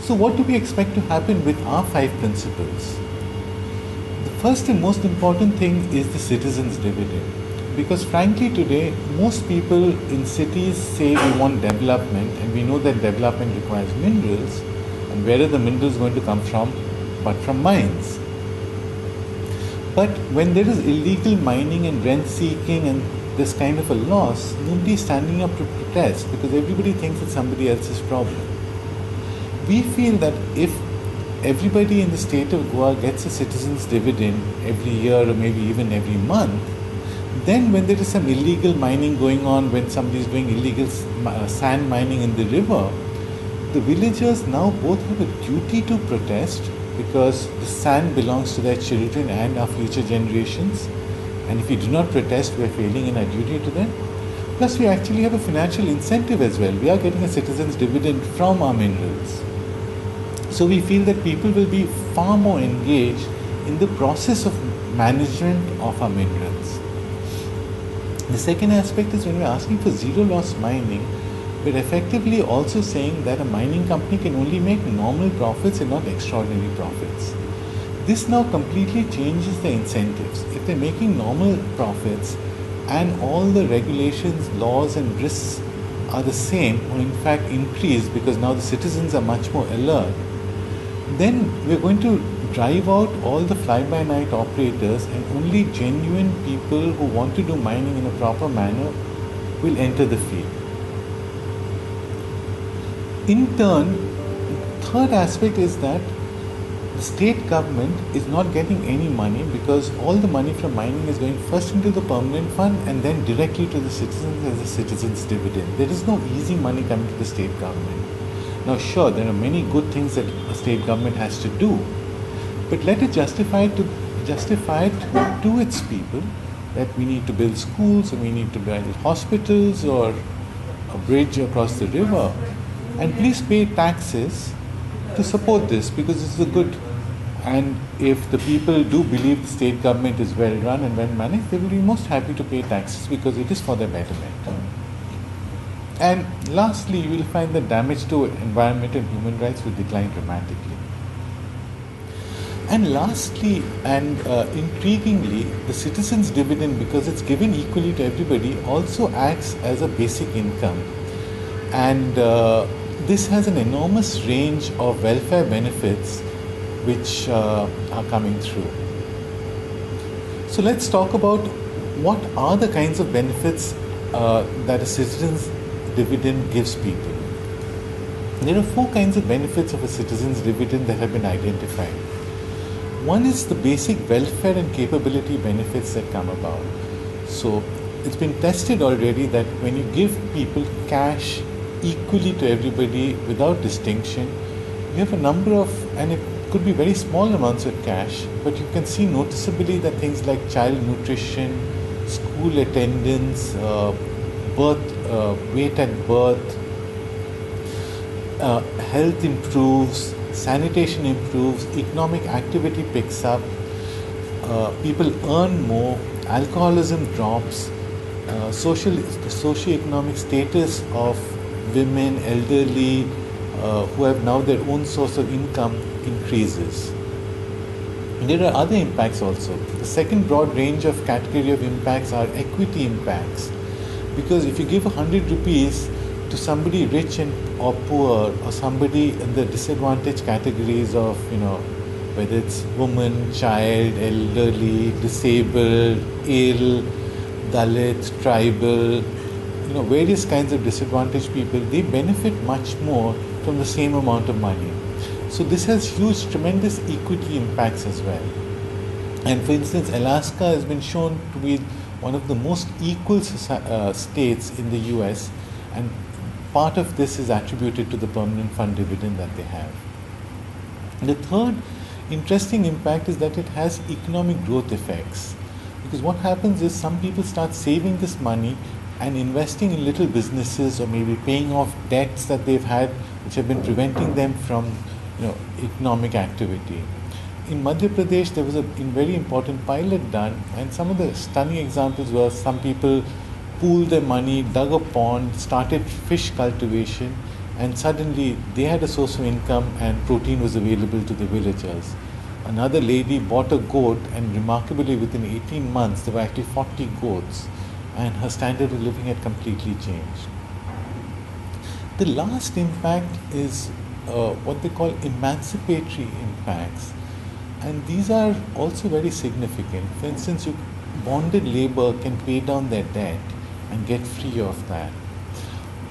So what do we expect to happen with our 5 principles? The first and most important thing is the citizens' dividend. Because frankly today, most people in cities say we want development, and we know that development requires minerals. And where are the minerals going to come from? But from mines. But when there is illegal mining and rent seeking and this kind of a loss, nobody is standing up to protest because everybody thinks it's somebody else's problem. We feel that if everybody in the state of Goa gets a citizen's dividend every year or maybe even every month, then when there is some illegal mining going on, when somebody is doing illegal sand mining in the river, the villagers now both have a duty to protest because the sand belongs to their children and our future generations. And if we do not protest, we are failing in our duty to them. Plus, we actually have a financial incentive as well. We are getting a citizen's dividend from our minerals. So we feel that people will be far more engaged in the process of management of our minerals. The second aspect is when we're asking for zero loss mining, we're effectively also saying that a mining company can only make normal profits and not extraordinary profits. This now completely changes the incentives. If they're making normal profits and all the regulations, laws and risks are the same or in fact increased because now the citizens are much more alert, then we're going to drive out all the fly-by-night operators and only genuine people who want to do mining in a proper manner will enter the field. In turn, the third aspect is that the state government is not getting any money because all the money from mining is going first into the permanent fund and then directly to the citizens as a citizens' dividend. There is no easy money coming to the state government. Now sure, there are many good things that a state government has to do, but let it justify it to its people that we need to build schools or we need to build hospitals or a bridge across the river. And please pay taxes to support this because it's a good. And if the people do believe the state government is well run and well managed, they will be most happy to pay taxes because it is for their betterment. And lastly, you will find that damage to environment and human rights will decline dramatically. And lastly, and intriguingly, the citizens' dividend, because it's given equally to everybody, also acts as a basic income. And this has an enormous range of welfare benefits which are coming through. So let's talk about what are the kinds of benefits that a citizen's dividend gives people. There are 4 kinds of benefits of a citizen's dividend that have been identified. One is the basic welfare and capability benefits that come about. So it's been tested already that when you give people cash equally to everybody without distinction, you have a number of, and it could be very small amounts of cash, but you can see noticeably that things like child nutrition, school attendance, weight at birth, health improves, sanitation improves, economic activity picks up, people earn more, alcoholism drops, the socio-economic status of women, elderly, who have now their own source of income increases. There are other impacts also. The second broad range of category of impacts are equity impacts. Because if you give 100 rupees to somebody rich and or poor, or somebody in the disadvantaged categories of, whether it's woman, child, elderly, disabled, ill, Dalit, tribal, various kinds of disadvantaged people, they benefit much more from the same amount of money. So this has huge, tremendous equity impacts as well. And for instance, Alaska has been shown to be one of the most equal states in the US, and part of this is attributed to the permanent fund dividend that they have. The third interesting impact is that it has economic growth effects. Because what happens is some people start saving this money and investing in little businesses or maybe paying off debts that they've had which have been preventing them from economic activity. In Madhya Pradesh, there was a very important pilot done, and some of the stunning examples were some people pooled their money, dug a pond, started fish cultivation, and suddenly they had a source of income and protein was available to the villagers. Another lady bought a goat, and remarkably, within 18 months, there were actually 40 goats, and her standard of living had completely changed. The last impact is what they call emancipatory impacts, and these are also very significant. For instance, bonded labor can pay down their debt and get free of that,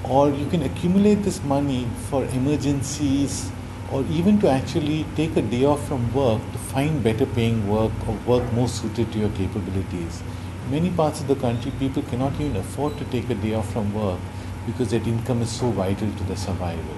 or you can accumulate this money for emergencies, or even to actually take a day off from work to find better paying work or work more suited to your capabilities. In many parts of the country, people cannot even afford to take a day off from work because their income is so vital to their survival.